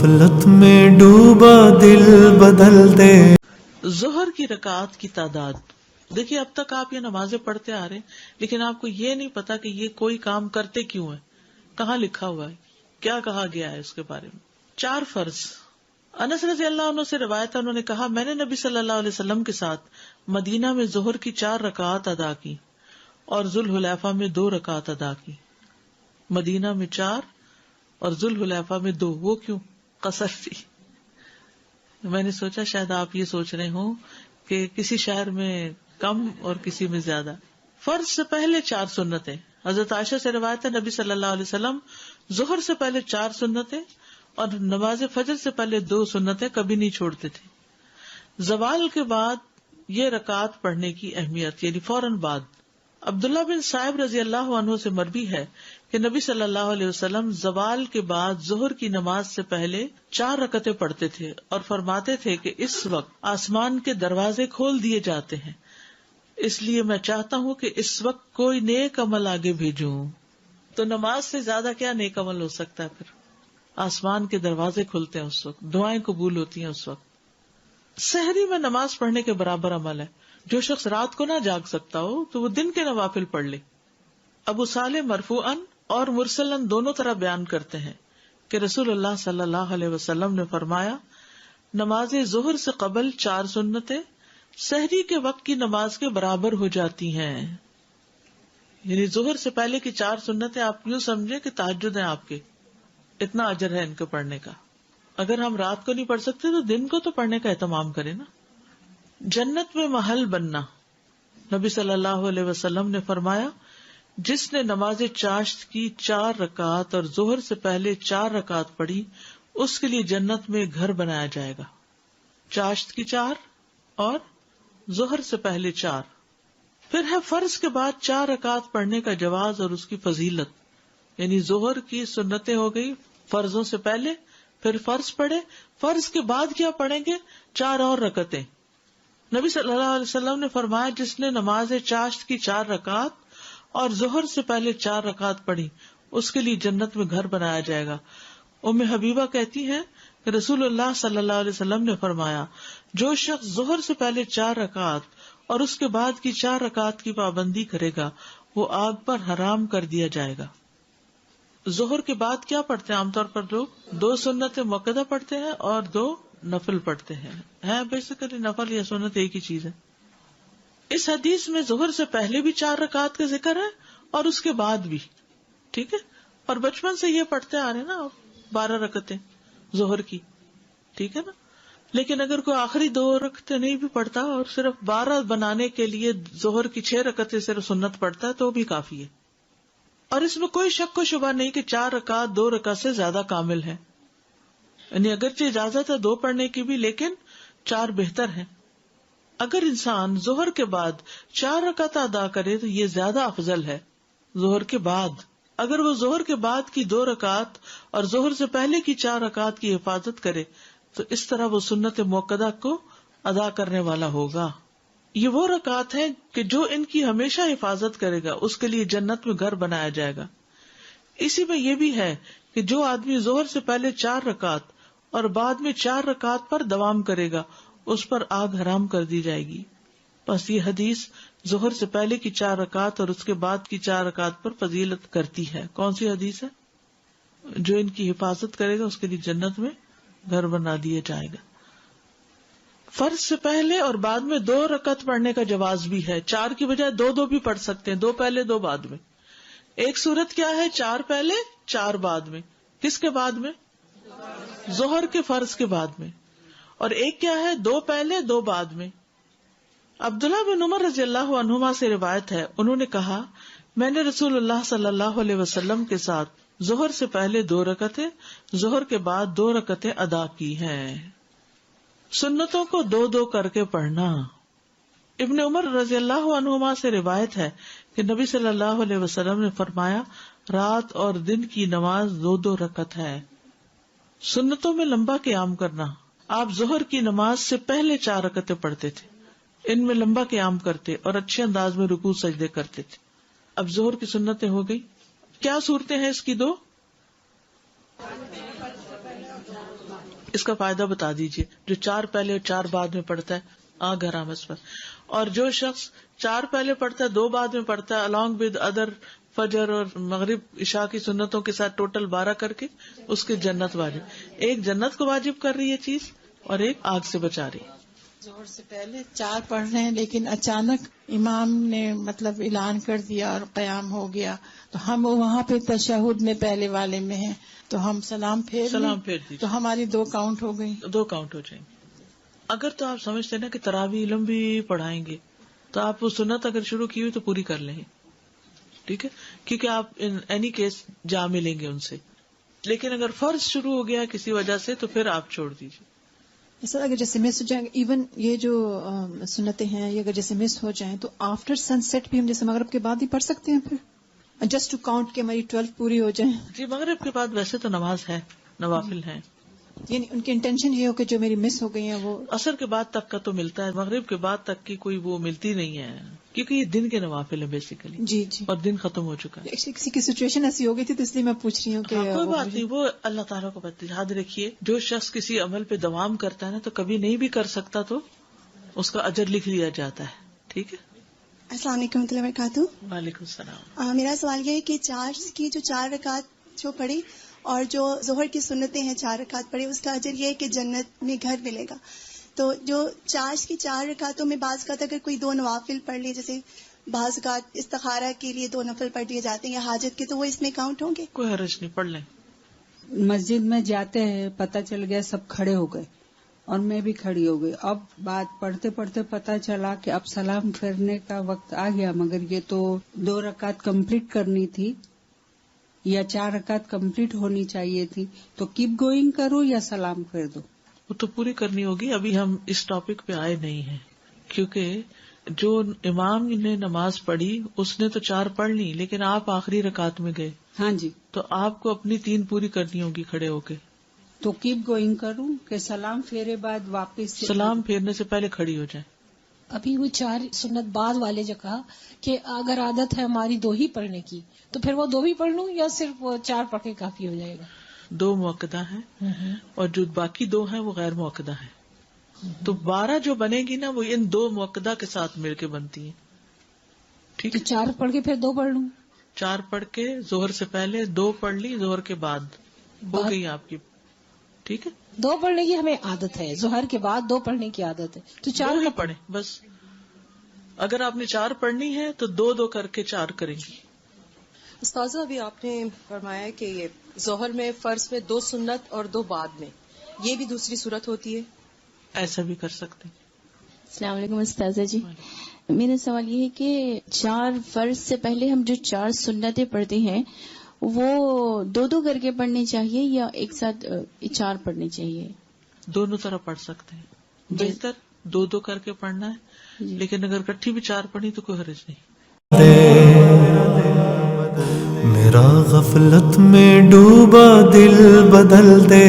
غفلت میں ڈوبا دل بدل دے. ظہر کی رکعات کی تعداد. دیکھیے اب تک آپ یہ نمازیں پڑھتے آ رہے ہیں لیکن آپ کو یہ نہیں پتا کہ یہ کوئی کام کرتے کیوں ہے, کہاں لکھا ہوا ہے, کیا کہا گیا ہے اس کے بارے میں. 4 فرض. انس رضی اللہ عنہ سے روایت ہے, انہوں نے کہا میں نے نبی صلی اللہ علیہ وسلم کے ساتھ مدینہ میں ظہر کی 4 رکعات ادا کی اور ذوالحلیفہ میں 2 رکعات ادا کی. مدینہ میں 4 اور ذوالحلیفہ میں 2. وہ کیوں؟ قصر تھی. میں نے سوچا شاید آپ یہ سوچ رہے ہوں کہ کسی شہر میں کم اور کسی میں زیادہ. فرض سے پہلے 4 سنتیں. حضرت عائشہ سے روایت ہے نبی صلی اللہ علیہ وسلم ظہر سے پہلے 4 سنتیں اور نماز فجر سے پہلے 2 سنتیں کبھی نہیں چھوڑتے تھے. زوال کے بعد یہ رکعات پڑھنے کی اہمیت, یعنی فوراً بعد. عبداللہ بن صائب رضی اللہ عنہ سے مروی ہے کہ نبی صلی اللہ علیہ وسلم زوال کے بعد ظہر کی نماز سے پہلے 4 رکعتیں پڑھتے تھے اور فرماتے تھے کہ اس وقت آسمان کے دروازے کھول دیے جاتے ہیں, اس لیے میں چاہتا ہوں کہ اس وقت کوئی نیک عمل آگے بھیجوں. تو نماز سے زیادہ کیا نیک عمل ہو سکتا ہے؟ پھر آسمان کے دروازے کھلتے ہیں اس وقت, دعائیں قبول ہوتی ہیں اس وقت. سحری میں نماز پڑھنے کے برابر عمل ہے. جو شخص رات کو نہ جاگ سکتا ہو تو وہ دن کے نوافل پڑھ لے. ابو صالح مرفوعاً اور مرسلاً دونوں طرح بیان کرتے ہیں کہ رسول اللہ صلی اللہ علیہ وسلم نے فرمایا نماز ظہر سے قبل 4 سنتیں سحری کے وقت کی نماز کے برابر ہو جاتی ہیں. یعنی ظہر سے پہلے کی 4 سنتیں آپ یوں سمجھے کہ تہجد ہیں آپ کے, اتنا اجر ہے ان کو پڑھنے کا. اگر ہم رات کو نہیں پڑھ سکتے تو دن کو تو پڑھنے کا اہتمام کریں نا. جنت میں محل بننا. نبی صلی اللہ علیہ وسلم نے فرمایا جس نے نماز چاشت کی 4 رکعات اور ظہر سے پہلے 4 رکعات پڑھی اس کے لیے جنت میں گھر بنایا جائے گا. چاشت کی 4 اور ظہر سے پہلے 4. پھر ہے فرض کے بعد 4 رکعات پڑھنے کا جواز اور اس کی فضیلت. یعنی ظہر کی سنتیں ہو گئی فرضوں سے پہلے, پھر فرض پڑھے, فرض کے بعد کیا پڑھیں گے؟ 4 اور رکعتیں. نبی صلی اللہ علیہ وسلم نے فرمایا جس نے نماز چاشت کی 4 رکعات اور ظہر سے پہلے 4 رکعات پڑھی اس کے لیے جنت میں گھر بنایا جائے گا. ام حبیبہ کہتی ہیں کہ رسول اللہ صلی اللہ علیہ وسلم نے فرمایا جو شخص ظہر سے پہلے 4 رکعات اور اس کے بعد کی 4 رکعات کی پابندی کرے گا وہ آگ پر حرام کر دیا جائے گا. ظہر کے بعد کیا پڑھتے ہیں عام طور پر لوگ؟ 2 سنت مؤکدہ پڑھتے ہیں اور 2 نفل پڑھتے ہیں. بیسیکلی نفل یا سنت ایک ہی چیز ہے. اس حدیث میں ظہر سے پہلے بھی 4 رکعات کا ذکر ہے اور اس کے بعد بھی. ٹھیک ہے, اور بچپن سے یہ پڑھتے آ رہے ہیں نا 12 رکعتیں ظہر کی, ٹھیک ہے نا. لیکن اگر کوئی آخری 2 رکعتیں نہیں بھی پڑھتا اور صرف 12 بنانے کے لیے ظہر کی 6 رکعتیں صرف سنت پڑھتا ہے تو بھی کافی ہے. اور اس میں کوئی شک و شبہ نہیں کہ 4 رکعت 2 رکعت سے زیادہ کامل ہے. یعنی اگرچہ اجازت ہے 2 پڑھنے کی بھی لیکن 4 بہتر ہے. اگر انسان ظہر کے بعد 4 رکعت ادا کرے تو یہ زیادہ افضل ہے. ظہر کے بعد اگر وہ ظہر کے بعد کی 2 رکعت اور ظہر سے پہلے کی 4 رکعت کی حفاظت کرے تو اس طرح وہ سنت مؤکدہ کو ادا کرنے والا ہوگا. یہ وہ رکعت ہیں کہ جو ان کی ہمیشہ حفاظت کرے گا اس کے لیے جنت میں گھر بنایا جائے گا. اسی میں یہ بھی ہے کہ جو آدمی ظہر سے پہلے 4 رکعت اور بعد میں 4 رکعت پر دوام کرے گا اس پر آگ حرام کر دی جائے گی. بس یہ حدیث ظہر سے پہلے کی 4 رکعت اور اس کے بعد کی 4 رکعت پر فضیلت کرتی ہے. کون سی حدیث ہے؟ جو ان کی حفاظت کرے گا اس کے لیے جنت میں گھر بنا دیا جائے گا. فرض سے پہلے اور بعد میں 2 رکعت پڑھنے کا جواز بھی ہے. 4 کی بجائے 2 بھی پڑھ سکتے ہیں, 2 پہلے 2 بعد میں. ایک صورت کیا ہے 4 پہلے 4 بعد میں. کس کے بعد میں؟ ظہر کے فرض کے بعد میں. اور ایک کیا ہے 2 پہلے 2 بعد میں. عبداللہ بن عمر رضی اللہ عنہما سے روایت ہے انہوں نے کہا میں نے رسول اللہ صلی اللہ علیہ وسلم کے ساتھ ظہر سے پہلے 2 رکعتیں ظہر کے بعد 2 رکعتیں ادا کی ہیں. سنتوں کو 2 کر کے پڑھنا. ابن عمر رضی اللہ عنہما سے روایت ہے کہ نبی صلی اللہ علیہ وسلم نے فرمایا رات اور دن کی نماز 2 رکعت ہے. سنتوں میں لمبا قیام کرنا. آپ ظہر کی نماز سے پہلے 4 رکعتیں پڑھتے تھے, ان میں لمبا قیام کرتے اور اچھے انداز میں رکوع سجدے کرتے تھے. اب ظہر کی سنتیں ہو گئی. کیا صورتیں ہیں اس کی 2؟ اس کا فائدہ بتا دیجئے. جو 4 پہلے اور 4 بعد میں پڑھتا ہے گھر آمد پر, اور جو شخص 4 پہلے پڑھتا ہے 2 بعد میں پڑھتا ہے along with other فجر اور مغرب عشاء کی سنتوں کے ساتھ ٹوٹل 12 کر کے, اس کی جنت واجب. ایک جنت کو واجب کر رہی ہے چیز, اور ایک آگ سے بچا رہی ہے. ظہر سے پہلے 4 پڑھ رہے ہیں, لیکن اچانک امام نے مطلب اعلان کر دیا اور قیام ہو گیا, تو ہم وہاں پہ تشہد میں پہلے والے میں ہیں, تو ہم سلام پھیر دیجیے, تو ہماری 2 کاؤنٹ ہو گئی. 2 کاؤنٹ ہو جائیں گے. اگر تو آپ سمجھتے نا کہ تراویح لمبی پڑھائیں گے, تو آپ وہ سنت اگر شروع کی ہوئی تو پوری کر لیں, ٹھیک ہے, کیونکہ آپ ان اینی کیس جا ملیں گے ان سے. لیکن اگر فرض شروع ہو گیا کسی وجہ سے تو پھر آپ چھوڑ دیجیے. سر اگر جیسے مس ہو جائیں, ایون یہ جو سنتیں ہیں یہ اگر جیسے مس ہو جائیں تو آفٹر سن سیٹ بھی ہم جیسے مغرب کے بعد ہی پڑھ سکتے ہیں پھر, جسٹ ٹو کاؤنٹ کہ ہماری 12 پوری ہو جائیں. جی, مغرب کے بعد ویسے تو نماز ہے, نوافل ہیں, یعنی ان کی انٹینشن یہ ہو کہ جو میری مس ہو گئی ہیں وہ عصر کے بعد تک کا تو ملتا ہے, مغرب کے بعد تک کی کوئی وہ ملتی نہیں ہے, کیونکہ یہ دن کے نوافل ہیں بیسیکلی. جی جی, اور دن ختم ہو چکا ہے. ایکچولی کسی کی سچویشن ایسی ہو گئی تھی تو اس لیے میں پوچھ رہی ہوں کہ کوئی بات نہیں, وہ اللہ تعالیٰ کو پتہ. یاد رکھیے جو شخص کسی عمل پہ دوام کرتا ہے نا, تو کبھی نہیں بھی کر سکتا تو اس کا اجر لکھ لیا جاتا ہے. ٹھیک ہے. السلام علیکم ورحمۃ اللہ وبرکاتہ. وعلیکم السلام. میرا سوال یہ ہے کہ 4 رکعت جو پڑھی اور جو ظہر کی سنتیں ہیں 4 رکعت پڑھی, اس کا اجر یہ ہے کہ جنت میں گھر ملے گا. تو جو 4 رکعتوں میں بعض اوقات اگر کوئی 2 نوافل پڑھ لیے, جیسے بعض اوقات استخارہ کے لیے 2 نفل پڑھ لیے جاتے ہیں یا حاجت کے, تو وہ اس میں کاؤنٹ ہوں گے؟ کوئی حرج نہیں, پڑھ لیں. مسجد میں جاتے ہیں, پتہ چل گیا سب کھڑے ہو گئے اور میں بھی کھڑی ہو گئی. اب بات پڑھتے پڑھتے پتہ چلا کہ اب سلام پھیرنے کا وقت آ گیا, مگر یہ تو 2 رکعت کمپلیٹ کرنی تھی یا 4 رکعت کمپلیٹ ہونی چاہیے تھی, تو کیپ گوئنگ کرو یا سلام پھیر دو؟ وہ تو پوری کرنی ہوگی. ابھی ہم اس ٹاپک پہ آئے نہیں ہیں, کیونکہ جو امام نے نماز پڑھی اس نے تو 4 پڑھ لی, لیکن آپ آخری رکعت میں گئے. ہاں جی, تو آپ کو اپنی 3 پوری کرنی ہوگی کھڑے ہو کے. تو کیپ گوئنگ کروں کہ سلام پھیرے بعد واپس سلام پھیرنے سے پہلے کھڑی ہو جائیں. ابھی وہ 4 سنت بعد والے جو کہا کہ اگر عادت ہے ہماری 2 ہی پڑھنے کی, تو پھر وہ 2 بھی پڑھ لوں یا صرف وہ 4 پڑھ کے کافی ہو جائے گا؟ 2 مؤکدہ ہیں اور جو باقی 2 ہیں وہ غیر مؤکدہ ہیں. تو 12 جو بنے گی نا, وہ ان 2 مؤکدہ کے ساتھ مل کے بنتی ہیں. ٹھیک تو ہے, 4 پڑھ کے پھر 2 پڑھ لوں؟ 4 پڑھ کے ظہر سے پہلے 2 پڑھ لی, ظہر کے بعد ہو گئی آپ کی. ٹھیک ہے, 2 پڑھنے کی ہمیں عادت ہے, ظہر کے بعد 2 پڑھنے کی عادت ہے, تو 4 ہی پڑھیں بس. اگر آپ نے 4 پڑھنی ہے تو 2 کر کے 4 کریں گی. استاذہ ابھی آپ نے فرمایا کہ یہ ظہر میں فرض میں 2 سنت اور 2 بعد میں, یہ بھی دوسری صورت ہوتی ہے؟ ایسا بھی کر سکتے ہیں. السلام علیکم استاذہ جی, میرا سوال یہ ہے کہ 4 فرض سے پہلے ہم جو 4 سنتیں پڑھتے ہیں وہ 2 کر کے پڑھنی چاہیے یا ایک ساتھ 4 پڑھنی چاہیے؟ دونوں طرح پڑھ سکتے ہیں. بہتر 2 کر کے پڑھنا ہے, لیکن اگر کٹھی بھی 4 پڑھی تو کوئی حرج نہیں. میرا غفلت میں ڈوبا دل بدل دے.